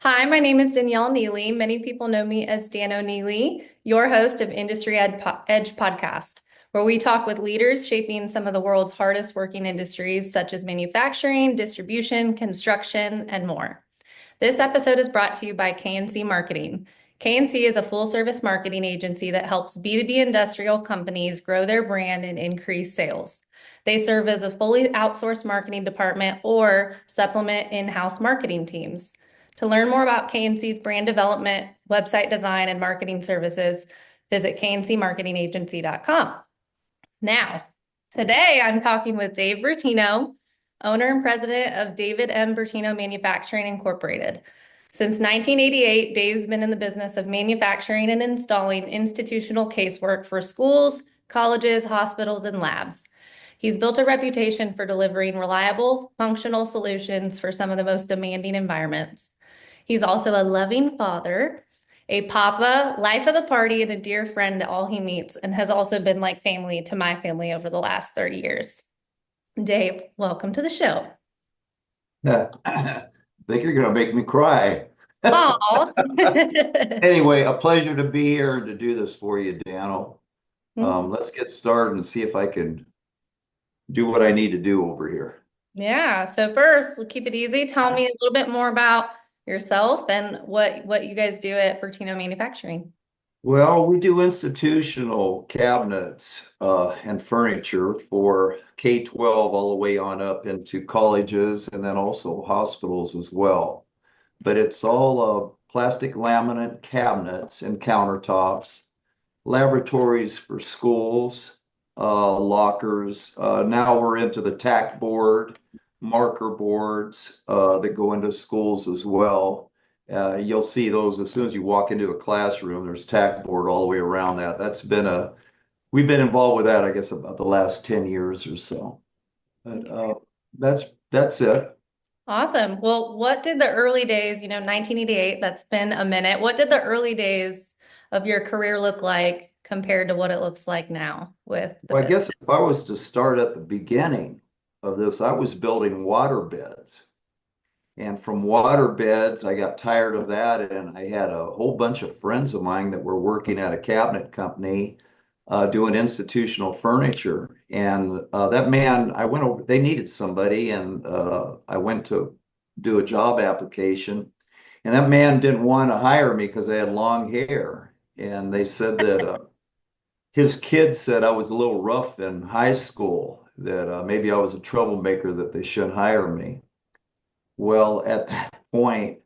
Hi, my name is Danielle Neely. Many people know me as Dan O'Neely, your host of Edge Podcast, where we talk with leaders shaping some of the world's hardest working industries, such as manufacturing, distribution, construction, and more. This episode is brought to you by K&C Marketing. K&C is a full-service marketing agency that helps B2B industrial companies grow their brand and increase sales. They serve as a fully outsourced marketing department or supplement in-house marketing teams. To learn more about K&C's brand development, website design, and marketing services, visit kncmarketingagency.com. Now, today I'm talking with Dave Bertino, owner and president of David M. Bertino Manufacturing Incorporated. Since 1988, Dave's been in the business of manufacturing and installing institutional casework for schools, colleges, hospitals, and labs. He's built a reputation for delivering reliable, functional solutions for some of the most demanding environments. He's also a loving father, a papa, life of the party, and a dear friend to all he meets, and has also been like family to my family over the last 30 years. Dave, welcome to the show. I think you're going to make me cry. Oh. Anyway, a pleasure to be here and to do this for you, Daniel. Let's get started and see if I can do what I need to do over here. Yeah. So first, we'll keep it easy. Tell me a little bit more about yourself and what you guys do at Bertino Manufacturing. Well, we do institutional cabinets and furniture for K-12 all the way on up into colleges and then also hospitals as well. But it's all plastic laminate cabinets and countertops, laboratories for schools, lockers. Now we're into the tack board, marker boards that go into schools as well. You'll see those as soon as you walk into a classroom. There's tack board all the way around that. We've been involved with that, I guess, about the last 10 years or so. But that's it. Awesome. Well, what did the early days, 1988, that's been a minute. What did the early days of your career look like compared to what it looks like now with the Well, I business? guess if I was to start at the beginning of this, I was building water beds. And from water beds, I got tired of that. And I had a whole bunch of friends of mine that were working at a cabinet company doing institutional furniture. And that man, I went over, they needed somebody, and I went to do a job application. And that man didn't want to hire me because I had long hair. And they said that his kids said I was a little rough in high school, that maybe I was a troublemaker, that they shouldn't hire me. Well, at that point,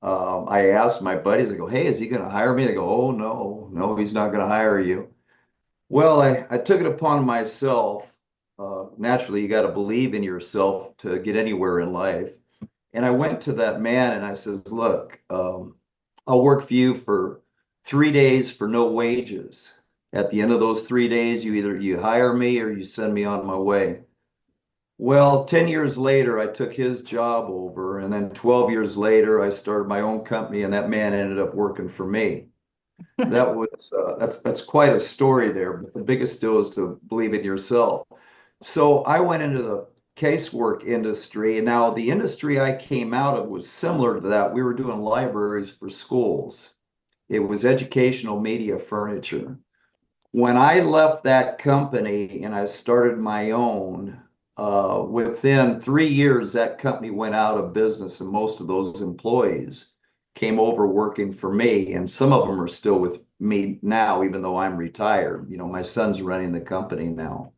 I asked my buddies, I go, hey, is he going to hire me? They go, oh, no, no, he's not going to hire you. Well, I took it upon myself. Naturally, you got to believe in yourself to get anywhere in life. And I went to that man and I says, look, I'll work for you for 3 days for no wages. At the end of those 3 days, you hire me or you send me on my way. Well, 10 years later, I took his job over, and then 12 years later, I started my own company, and that man ended up working for me. That's quite a story there, but the biggest deal is to believe in yourself. So I went into the casework industry, and now the industry I came out of was similar to that. We were doing libraries for schools. It was educational media furniture. When I left that company and I started my own, within 3 years, that company went out of business, and most of those employees came over working for me. And some of them are still with me now, even though I'm retired. You know, my son's running the company now.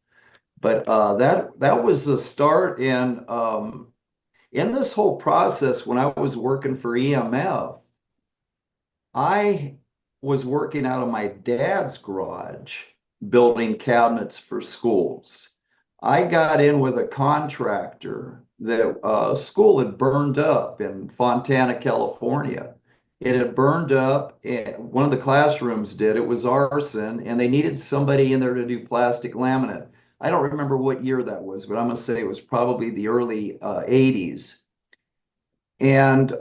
But that was the start. And in this whole process, when I was working for EMF, I was working out of my dad's garage building cabinets for schools. I got in with a contractor that school had burned up in Fontana, California. It had burned up, and one of the classrooms did. It was arson, and they needed somebody in there to do plastic laminate. I don't remember what year that was, but I'm going to say it was probably the early 80s. And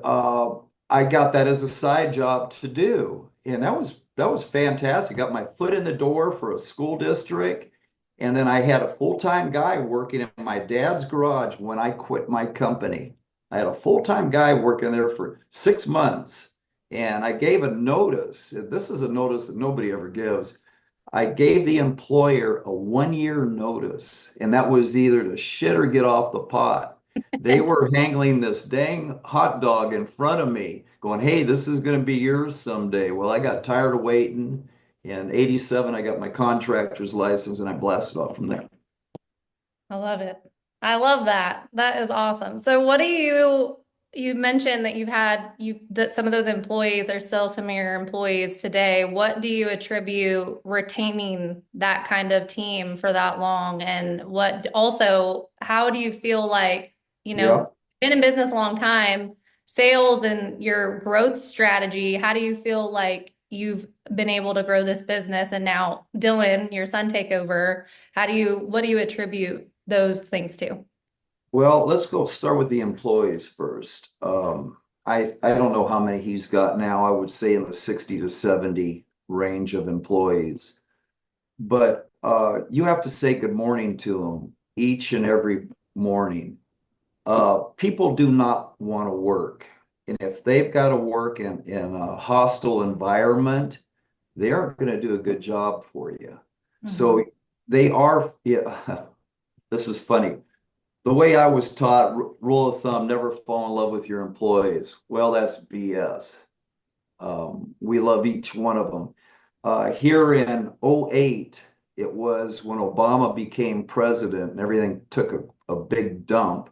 I got that as a side job to do, and that was fantastic. Got my foot in the door for a school district, and then I had a full-time guy working in my dad's garage when I quit my company. I had a full-time guy working there for 6 months, and I gave a notice. This is a notice that nobody ever gives. I gave the employer a 1 year notice, and that was either to shit or get off the pot. They were handling this dang hot dog in front of me, going, "Hey, this is going to be yours someday." Well, I got tired of waiting. In '87, I got my contractor's license, and I blasted off from there. I love it. I love that. That is awesome. So you mentioned that that some of those employees are still some of your employees today. What do you attribute retaining that kind of team for that long? And what also, how do you feel like, Yeah. been in business a long time, sales and your growth strategy, how do you feel like you've been able to grow this business and now Dylan, your son, take over? What do you attribute those things to? Well, let's go start with the employees first. I don't know how many he's got now. I would say in the 60 to 70 range of employees. But you have to say good morning to them each and every morning. People do not want to work. And if they've got to work in a hostile environment, they aren't going to do a good job for you. Hmm. So they are, yeah, this is funny. The way I was taught, rule of thumb, never fall in love with your employees. Well, that's BS. We love each one of them. Here in '08, it was when Obama became president and everything took a big dump.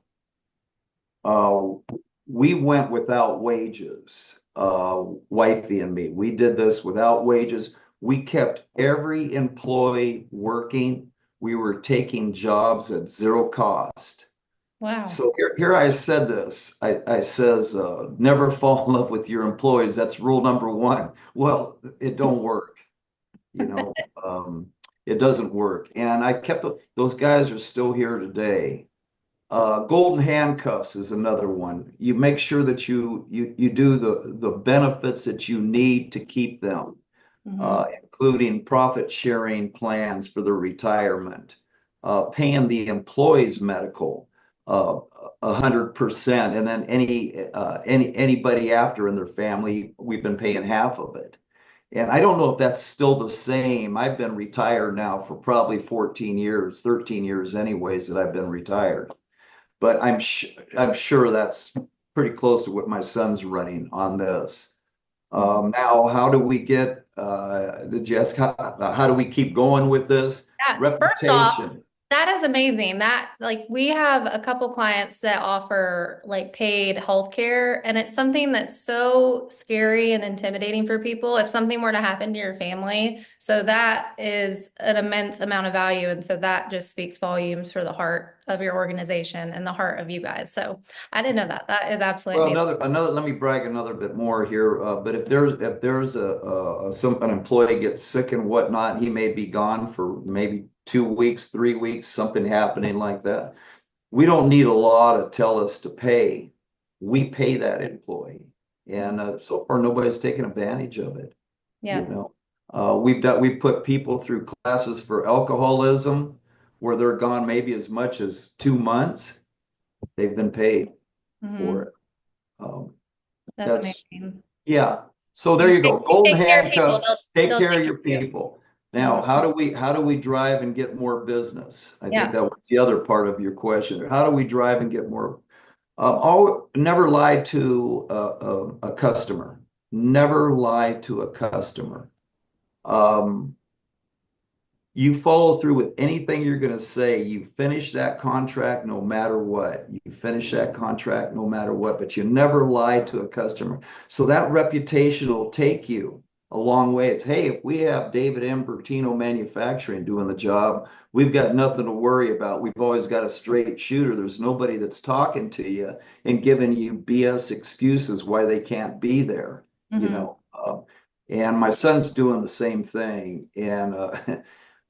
Uh, we went without wages, wifey and me. We did this without wages. We kept every employee working. We were taking jobs at zero cost. Wow. So here I said this. I says, never fall in love with your employees. That's rule number one. Well, it don't work. You know, it doesn't work. And I kept those guys are still here today. Golden handcuffs is another one. You make sure that you do the benefits that you need to keep them, Hmm. including profit sharing plans for their retirement, paying the employees medical 100%, and then anybody after in their family, we've been paying half of it. And I don't know if that's still the same. I've been retired now for probably 14 years, 13 years anyways that I've been retired. But I'm sure that's pretty close to what my son's running on this. Now, how do we get, did you ask, how do we keep going with this? Yeah. First off, Reputation. that is amazing. That like we have a couple clients that offer like paid healthcare, and it's something that's so scary and intimidating for people if something were to happen to your family. So that is an immense amount of value. And so that just speaks volumes for the heart of your organization and the heart of you guys. So I didn't know that. That is absolutely Well, amazing. let me brag another bit more here. But if there's an employee gets sick and whatnot, he may be gone for maybe 2 weeks, 3 weeks, something happening like that. We don't need a law to tell us to pay. We pay that employee, and so far nobody's taken advantage of it. You Yeah. know, we've put people through classes for alcoholism where they're gone maybe as much as 2 months. They've been paid for Hmm. it. Um, That's that's amazing. yeah. So there You you go. Golden take care of people, handcuffs. Take they'll care take of care your of you. people. Now, Mhm. how do we drive and get more business? I think Yeah. that was the other part of your question. How do we drive and get more? Never lie to a customer. Never lie to a customer. Um, you follow through with anything you're going to say. You finish that contract no matter what. You finish that contract no matter what, but you never lie to a customer. So that reputation will take you a long way. It's, hey, if we have David M. Bertino Manufacturing doing the job, we've got nothing to worry about. We've always got a straight shooter. There's nobody that's talking to you and giving you BS excuses why they can't be there, you Hmm. know. And my son's doing the same thing. And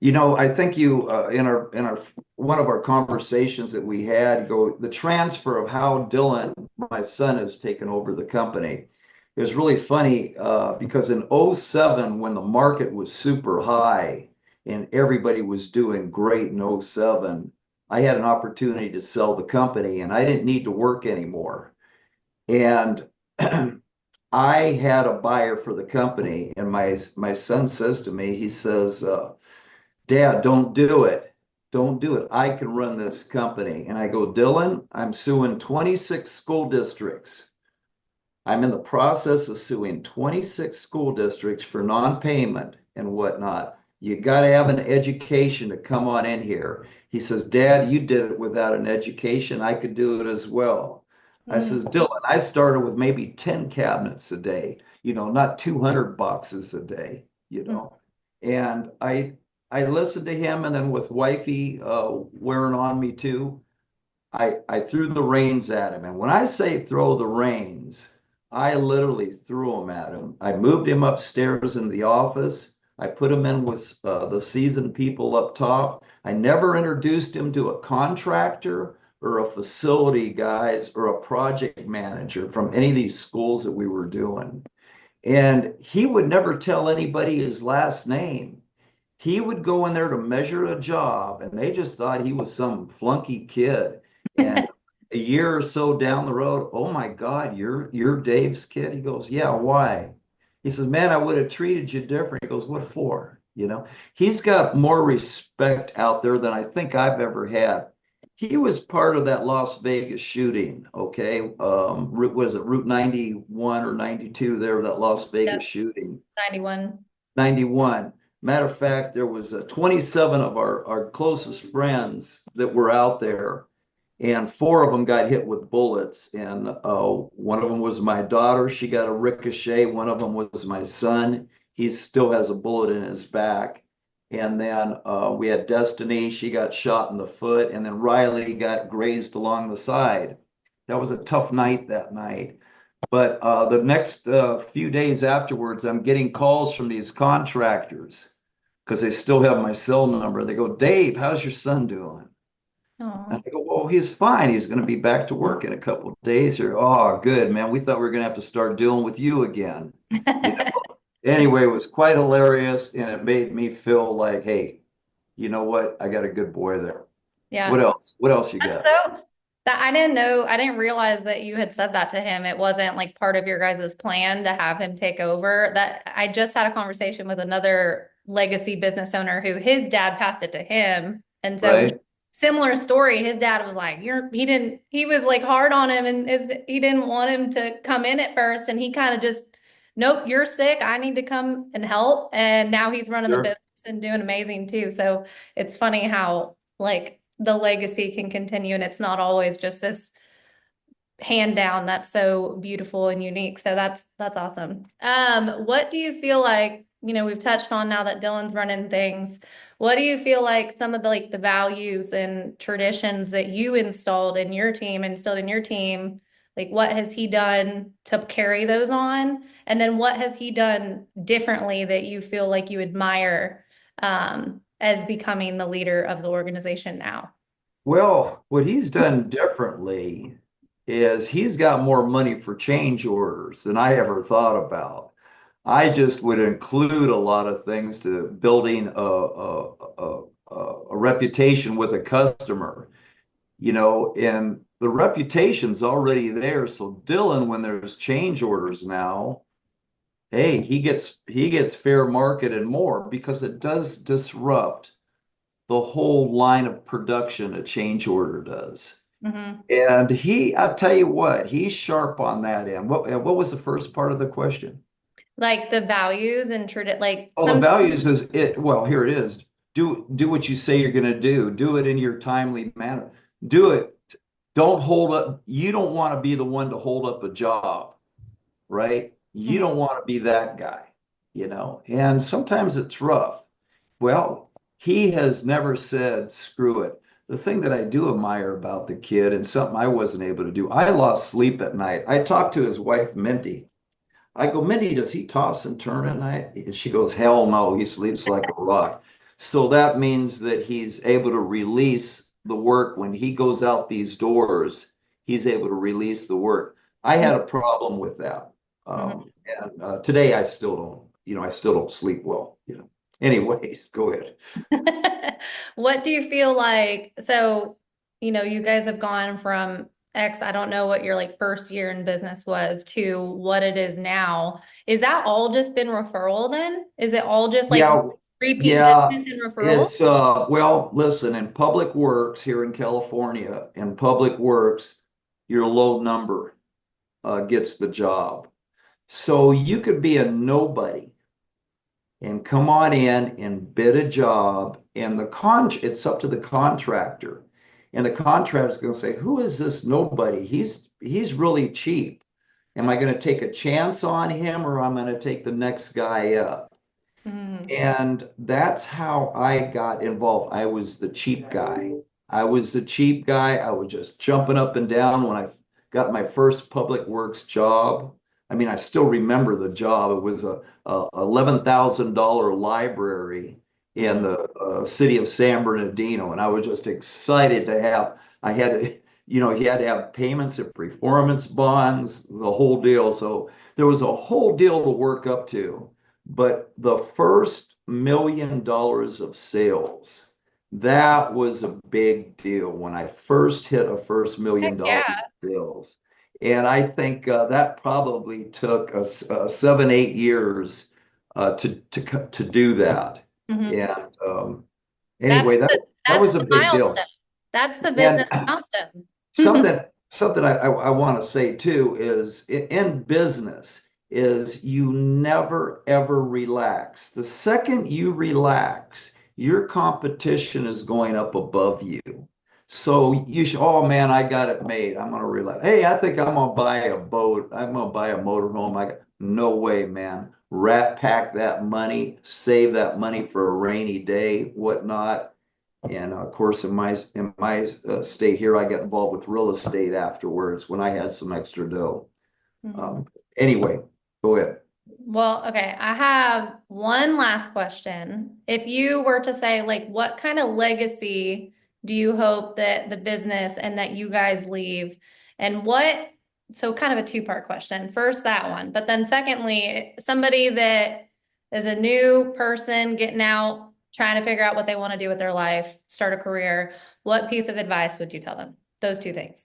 You know, I think you in our one of our conversations that we had, you go the transfer of how Dylan, my son, has taken over the company is really funny because in '07, when the market was super high and everybody was doing great in '07, I had an opportunity to sell the company and I didn't need to work anymore. And I had a buyer for the company, and my son says to me, he says, Dad, don't do it. Don't do it. I can run this company. And I go, Dylan, I'm suing 26 school districts. I'm in the process of suing 26 school districts for non-payment and whatnot. You got to have an education to come on in here. He says, Dad, you did it without an education. I could do it as well. I Mm. says, Dylan, I started with maybe 10 cabinets a day, not 200 boxes a day, you Mm. know. And I listened to him, and then with wifey wearing on me too, I threw the reins at him. And when I say throw the reins, I literally threw them at him. I moved him upstairs in the office. I put him in with the seasoned people up top. I never introduced him to a contractor or a facility guys or a project manager from any of these schools that we were doing. And he would never tell anybody his last name. He would go in there to measure a job, and they just thought he was some flunky kid. And a year or so down the road, oh my God, you're Dave's kid. He goes, yeah, why? He says, man, I would have treated you different. He goes, what for? He's got more respect out there than I think I've ever had. He was part of that Las Vegas shooting, okay? Was it Route 91 or 92 there, that Las Yeah, Vegas shooting? 91. 91. Matter of fact, there was 27 of our closest friends that were out there, and four of them got hit with bullets. And one of them was my daughter. She got a ricochet. One of them was my son. He still has a bullet in his back. And then we had Destiny. She got shot in the foot. And then Riley got grazed along the side. That was a tough night that night. But the next few days afterwards, I'm getting calls from these contractors because they still have my cell number. They go, Dave, how's your son doing? And Oh. I go, well, he's fine. He's going to be back to work in a couple of days here. Oh, good, man. We thought we were going to have to start dealing with you again. You know? Anyway, it was quite hilarious, and it made me feel like, hey, you know what? I got a good boy there. What Yeah. else? What else you That's got? so that I didn't know, I didn't realize that you had said that to him. It wasn't like part of your guys' plan to have him take over. That I just had a conversation with another legacy business owner who his dad passed it to him. And so Right? similar story, his dad was like, he was like hard on him and he didn't want him to come in at first. And he kind of just, nope, you're sick. I need to come and help. And now he's running the Sure. business and doing amazing too. So it's funny how like the legacy can continue and it's not always just this hand down that's so beautiful and unique. So that's awesome. What do you feel like, we've touched on now that Dylan's running things. What do you feel like some of the like the values and traditions that you instilled in your team, like what has he done to carry those on? And then what has he done differently that you feel like you admire as becoming the leader of the organization now? Well, what he's done differently is he's got more money for change orders than I ever thought about. I just would include a lot of things to building a reputation with a customer, and the reputation's already there. So Dylan, when there's change orders now, hey, he gets fair market and more because it does disrupt the whole line of production a change order does. Hmm. And I'll tell you what, he's sharp on that end. What was the first part of the question? Like the values and like Oh, the some. values is it. Well, here it is. Do what you say you're going to do. Do it in your timely manner. Do it. Don't hold up. You don't want to be the one to hold up a job, right? You Mhm. don't want to be that guy. And sometimes it's rough. Well, he has never said, screw it. The thing that I do admire about the kid and something I wasn't able to do, I lost sleep at night. I talked to his wife, Minty. I go, Minty, does he toss and turn at night? And she goes, hell no, he sleeps like a rock. So that means that he's able to release the work when he goes out these doors, he's able to release the work. I had a problem with that. Mhm. And today I still don't sleep well. Anyways, go ahead. What do you feel like? So, you guys have gone from X, I don't know what your like first year in business was to what it is now. Is that all just been referral then? Is it all just like Yeah, repeat yeah. business and referral? It's well, listen, in public works here in California, in public works, your low number gets the job. So you could be a nobody and come on in and bid a job, and it's up to the contractor. And the contractor is going to say, "Who is this nobody? He's really cheap. Am I going to take a chance on him, or am I going to take the next guy up?" Mhm. And that's how I got involved. I was the cheap guy. I was the cheap guy. I was just jumping up and down when I got my first public works job. I mean, I still remember the job. It was a $11,000 library in Mhm. the city of San Bernardino, and I was just excited to have. I had to, you had to have payments and performance bonds, the whole deal. So there was a whole deal to work up to. But the first $1 million of sales, that was a big deal when I first hit a first million Heck yeah. dollars of sales. And I think that probably took us 7, 8 years to do that. Mhm. And That's anyway, that the that that's was a the big milestone. deal. That's the And business milestone. something I want to say too is in business is you never ever relax. The second you relax, your competition is going up above you. So you should, oh man, I got it made. I'm gonna relax. Hey, I think I'm gonna buy a boat. I'm gonna buy a motorhome. No way, man. Rat pack that money, save that money for a rainy day, whatnot. And of course, in my state here, I got involved with real estate afterwards when I had some extra dough. Mhm. Um, anyway, go ahead. Well, okay, I have one last question. If you were to say, like, what kind of legacy do you hope that the business and that you guys leave? And so kind of a two-part question. First, that one, but then secondly, somebody that is a new person getting out, trying to figure out what they want to do with their life, start a career, what piece of advice would you tell them? Those two things.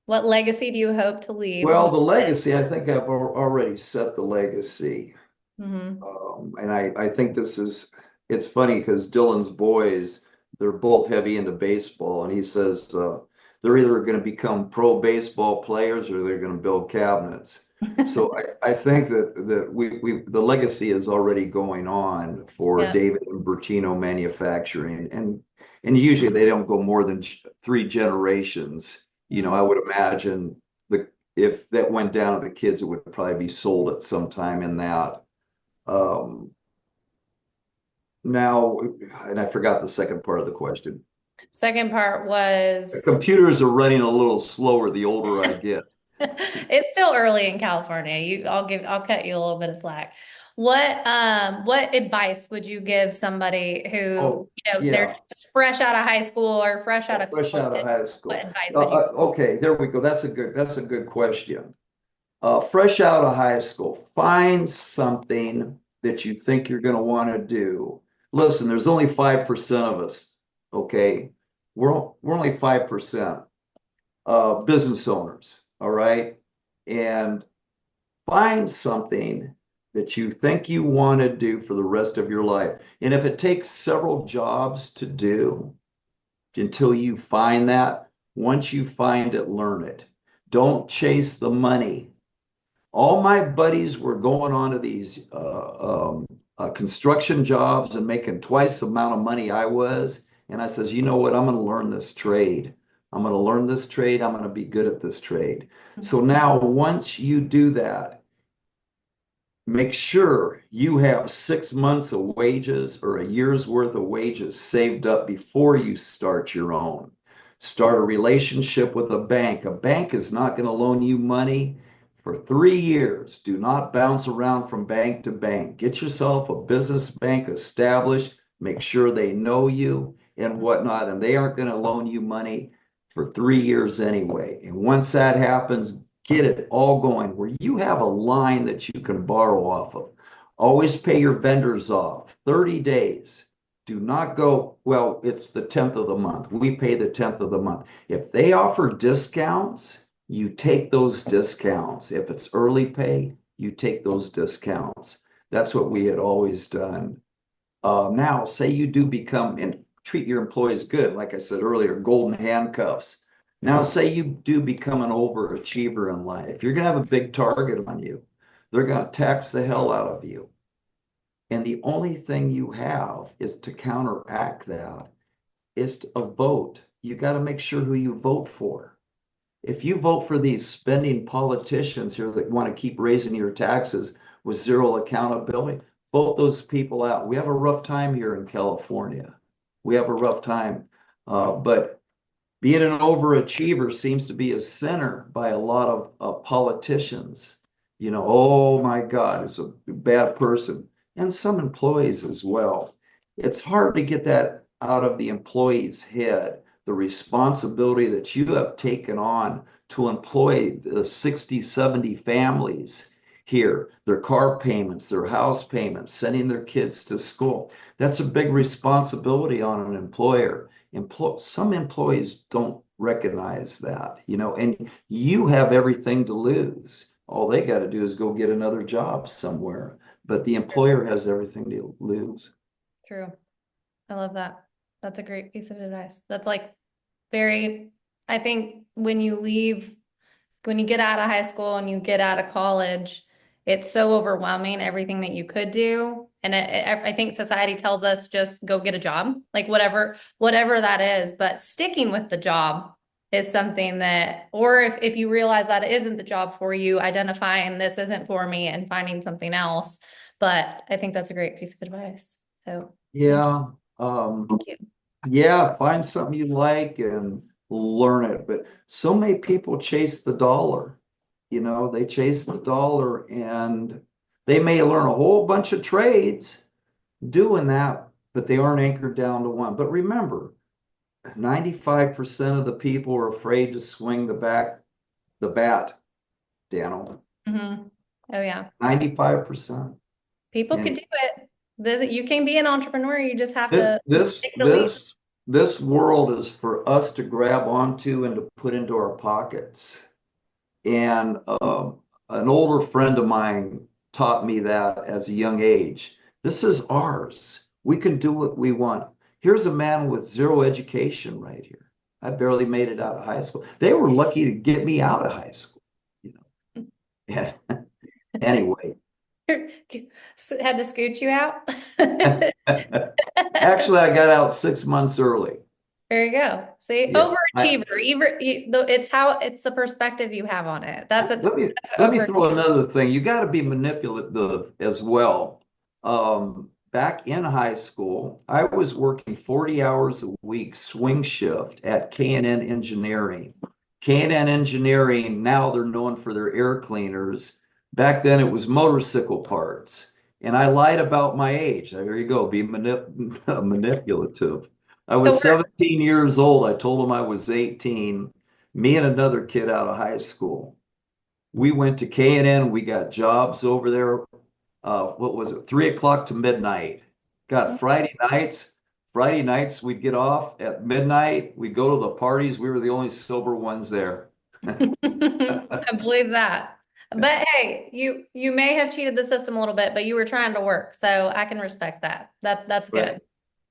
What legacy do you hope to leave? Well, the legacy, I think I've already set the legacy. Mm-hmm. And I think it's funny because Dylan's boys, they're both heavy into baseball. And he says they're either going to become pro baseball players or they're going to build cabinets. So I think that the legacy is already going on for Yeah. David and Bertino Manufacturing. And usually they don't go more than 3 generations. I would imagine the if that went down to the kids, it would probably be sold at some time in that. Um, now, and I forgot the second part of the question. Second part The was computers are running a little slower the older I get. it's still early in California. I'll cut you a little bit of slack. What advice would you give somebody who, Oh, they're yeah, just fresh out of high school or fresh out of fresh out of college? high What school. advice would you? Okay, there we go. That's a good question. Fresh out of high school, find something that you think you're going to want to do. Listen, there's only 5% of us, okay? We're only 5% business owners, all right? And find something that you think you want to do for the rest of your life. And if it takes several jobs to do until you find that, once you find it, learn it. Don't chase the money. All my buddies were going on to these construction jobs and making twice the amount of money I was. And I says, you know what? I'm going to learn this trade. I'm going to learn this trade. I'm going to be good at this trade. So now, once you do that, make sure you have 6 months of wages or a year's worth of wages saved up before you start your own. Start a relationship with a bank. A bank is not going to loan you money for 3 years. Do not bounce around from bank to bank. Get yourself a business bank established. Make sure they know you and whatnot, and they aren't going to loan you money for 3 years anyway. And once that happens, get it all going where you have a line that you can borrow off of. Always pay your vendors off 30 days. Do not go, well, it's the 10th of the month. We pay the 10th of the month. If they offer discounts, you take those discounts. If it's early pay, you take those discounts. That's what we had always done. Now, say you do become and treat your employees good, like I said earlier, golden handcuffs. Now, say you do become an overachiever in life. You're going to have a big target on you. They're going to tax the hell out of you. And the only thing you have is to counteract that is a vote. You got to make sure who you vote for. If you vote for these spending politicians here that want to keep raising your taxes with zero accountability, vote those people out. We have a rough time here in California. We have a rough time. But being an overachiever seems to be a sinner by a lot of politicians. Oh my God, it's a bad person. And some employees as well. It's hard to get that out of the employee's head, the responsibility that you have taken on to employ the 60, 70 families here, their car payments, their house payments, sending their kids to school. That's a big responsibility on an employer. Some employees don't recognize that, and you have everything to lose. All they got to do is go get another job somewhere, but the employer has everything to lose. True. I love that. That's a great piece of advice. That's like very, I think when you get out of high school and you get out of college, it's so overwhelming, everything that you could do. And I think society tells us just go get a job, like whatever that is. But sticking with the job is something that, or if you realize that it isn't the job for you, identifying this isn't for me and finding something else. But I think that's a great piece of advice. So Yeah. Um, thank you. yeah, find something you like and learn it. But so many people chase the dollar. They chase the dollar and they may learn a whole bunch of trades doing that, but they aren't anchored down to one. But remember, 95% of the people are afraid to swing the bat, Daniel. Mhm. Oh yeah. 95%. People could And do it. You can be an entrepreneur. You just have this to this take the leap. this this world is for us to grab onto and to put into our pockets. And an older friend of mine taught me that as a young age. This is ours. We can do what we want. Here's a man with zero education right here. I barely made it out of high school. They were lucky to get me out of high school, you know. Yeah. Anyway, Had to scoot you out. actually, I got out 6 months early. There you go. See, Yeah. overachiever. It's the perspective you have on it. That's a Let me over. throw another thing. You got to be manipulative as well. Back in high school, I was working 40 hours a week swing shift at K&N Engineering. K&N Engineering, now they're known for their air cleaners. Back then it was motorcycle parts. And I lied about my age. There you go, be manipulative. I So was we're 17 years old. I told them I was 18. Me and another kid out of high school. We went to K&N. We got jobs over there. What was it? 3 o'clock to midnight. Got Friday nights. Friday nights we'd get off at midnight. We'd go to the parties. We were the only sober ones there. I believe that. But hey, you may have cheated the system a little bit, but you were trying to work, so I can respect that. That's Right. good.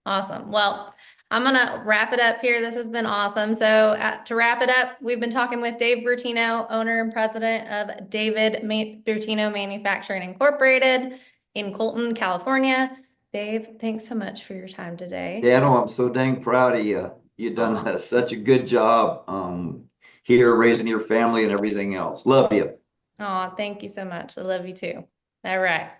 Awesome. Well, I'm gonna wrap it up here. This has been awesome. So to wrap it up, we've been talking with Dave Bertino, owner and president of Bertino Manufacturing Incorporated in Colton, California. Dave, thanks so much for your time today. Dano, I'm so dang proud of you. You've done such a good job here raising your family and everything else. Love you. Oh, thank you so much. I love you too. All right.